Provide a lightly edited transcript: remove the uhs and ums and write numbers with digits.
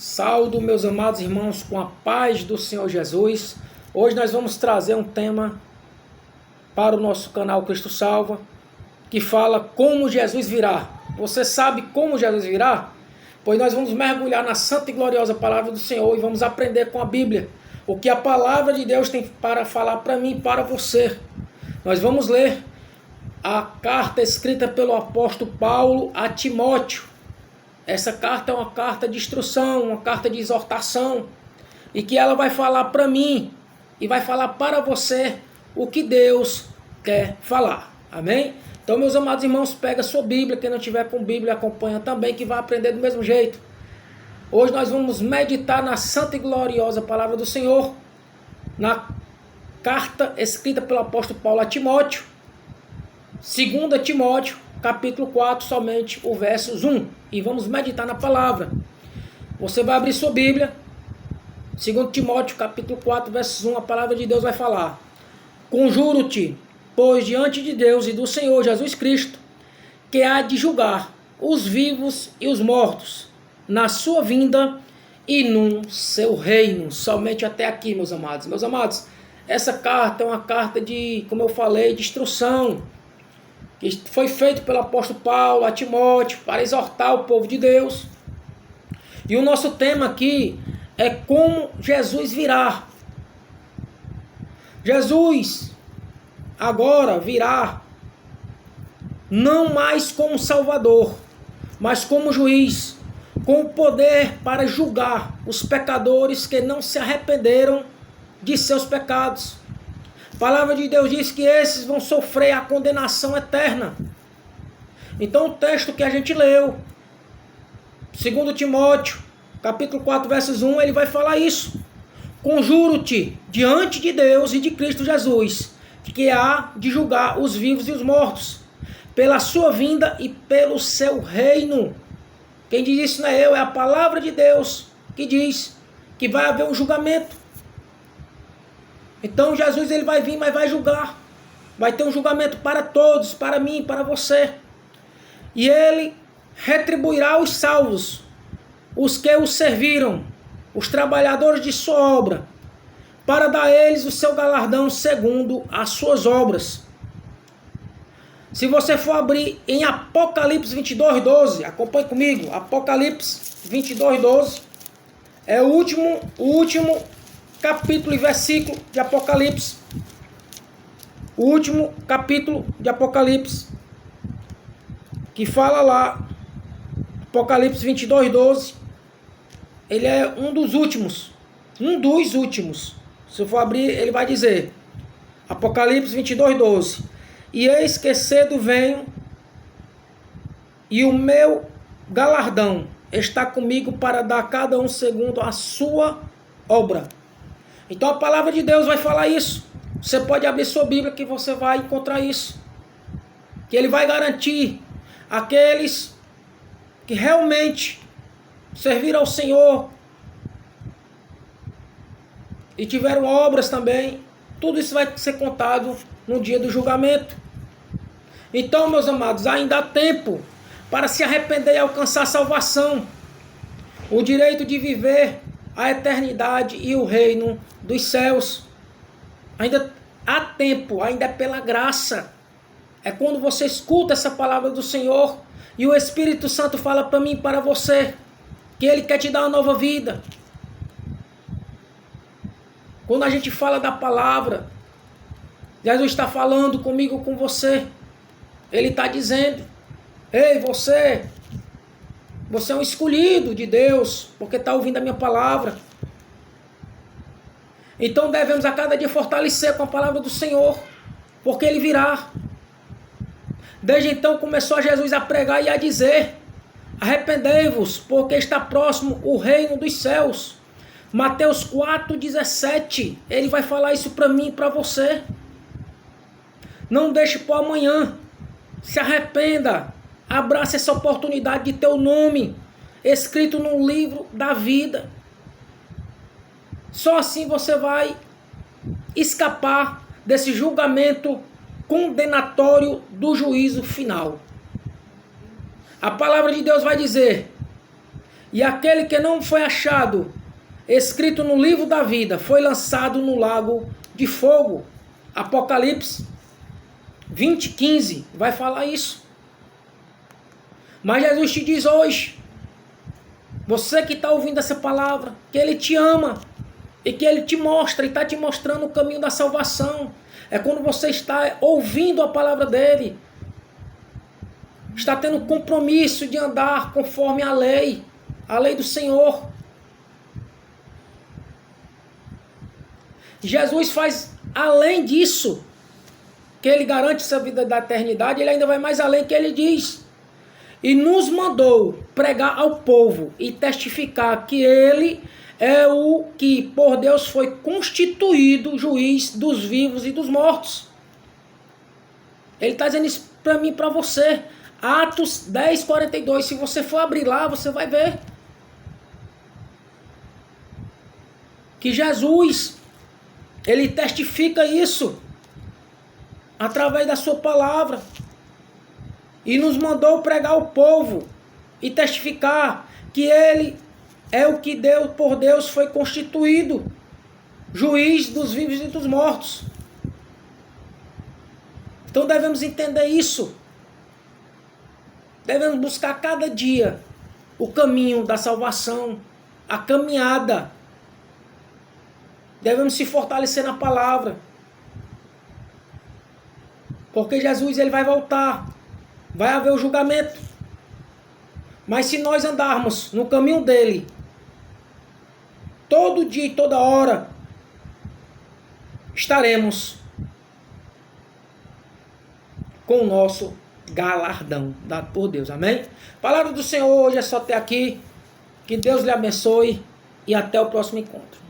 Saúdo, meus amados irmãos, com a paz do Senhor Jesus. Hoje nós vamos trazer um tema para o nosso canal Cristo Salva, que fala como Jesus virá. Você sabe como Jesus virá? Pois nós vamos mergulhar na santa e gloriosa palavra do Senhor e vamos aprender com a Bíblia o que a palavra de Deus tem para falar para mim e para você. Nós vamos ler a carta escrita pelo apóstolo Paulo a Timóteo. Essa carta é uma carta de instrução, uma carta de exortação, e que ela vai falar para mim e vai falar para você o que Deus quer falar. Amém? Então, meus amados irmãos, pega a sua Bíblia. Quem não tiver com Bíblia, acompanha também, que vai aprender do mesmo jeito. Hoje nós vamos meditar na santa e gloriosa palavra do Senhor, na carta escrita pelo apóstolo Paulo a Timóteo, 2 Timóteo, capítulo 4, somente o versos 1. E vamos meditar na palavra. Você vai abrir sua Bíblia, 2 Timóteo, capítulo 4, versos 1, a palavra de Deus vai falar: Conjuro-te, pois, diante de Deus e do Senhor Jesus Cristo, que há de julgar os vivos e os mortos, na sua vinda e no seu reino. Somente até aqui, meus amados. Meus amados, essa carta é uma carta de, como eu falei, de instrução, que foi feito pelo apóstolo Paulo a Timóteo para exortar o povo de Deus. E o nosso tema aqui é como Jesus virá. Jesus agora virá não mais como Salvador, mas como juiz, com o poder para julgar os pecadores que não se arrependeram de seus pecados. A palavra de Deus diz que esses vão sofrer a condenação eterna. Então o texto que a gente leu, 2 Timóteo, capítulo 4, versos 1, ele vai falar isso. Conjuro-te diante de Deus e de Cristo Jesus, que há de julgar os vivos e os mortos, pela sua vinda e pelo seu reino. Quem diz isso não é eu, é a palavra de Deus que diz que vai haver um julgamento. Então Jesus ele vai vir, mas vai julgar. Vai ter um julgamento para todos, para mim, para você. E ele retribuirá os salvos, os que o serviram, os trabalhadores de sua obra, para dar a eles o seu galardão segundo as suas obras. Se você for abrir em Apocalipse 22, 12, acompanhe comigo, Apocalipse 22, 12, é o último capítulo e versículo de Apocalipse. O último capítulo de Apocalipse, que fala lá, Apocalipse 22, 12, ele é um dos últimos. Se eu for abrir, ele vai dizer, Apocalipse 22, 12, E eis que cedo venho, e o meu galardão está comigo para dar a cada um segundo a sua obra. Então a palavra de Deus vai falar isso. Você pode abrir sua Bíblia que você vai encontrar isso. Que ele vai garantir aqueles que realmente serviram ao Senhor e tiveram obras também. Tudo isso vai ser contado no dia do julgamento. Então, meus amados, ainda há tempo para se arrepender e alcançar a salvação, o direito de viver a eternidade e o reino dos céus. Ainda há tempo, ainda é pela graça. É quando você escuta essa palavra do Senhor e o Espírito Santo fala para mim e para você que Ele quer te dar uma nova vida. Quando a gente fala da palavra, Jesus está falando comigo, com você. Ele está dizendo: ei, você é um escolhido de Deus, porque está ouvindo a minha palavra. Então devemos a cada dia fortalecer com a palavra do Senhor, porque Ele virá. Desde então começou Jesus a pregar e a dizer: arrependei-vos, porque está próximo o reino dos céus. Mateus 4,17, ele vai falar isso para mim e para você. Não deixe para amanhã. Se arrependa. Abraça essa oportunidade de ter o nome escrito no livro da vida. Só assim você vai escapar desse julgamento condenatório do juízo final. A palavra de Deus vai dizer: E aquele que não foi achado escrito no livro da vida foi lançado no lago de fogo. Apocalipse 20:15 vai falar isso. Mas Jesus te diz hoje, você que está ouvindo essa palavra, que Ele te ama e que Ele te mostra e está te mostrando o caminho da salvação. É quando você está ouvindo a palavra dEle, está tendo compromisso de andar conforme a lei do Senhor. Jesus faz além disso, que Ele garante essa vida da eternidade, Ele ainda vai mais além, que Ele diz: e nos mandou pregar ao povo e testificar que Ele é o que por Deus foi constituído juiz dos vivos e dos mortos. Ele está dizendo isso para mim e para você. Atos 10:42. Se você for abrir lá, você vai ver que Jesus, Ele testifica isso através da sua palavra. E nos mandou pregar ao povo e testificar que Ele é o que Deus, por Deus foi constituído juiz dos vivos e dos mortos. Então devemos entender isso. Devemos buscar cada dia o caminho da salvação, a caminhada. Devemos se fortalecer na palavra. Porque Jesus, Ele vai voltar. Vai haver o julgamento. Mas se nós andarmos no caminho dEle, todo dia e toda hora, estaremos com o nosso galardão dado por Deus. Amém? A palavra do Senhor hoje é só até aqui. Que Deus lhe abençoe e até o próximo encontro.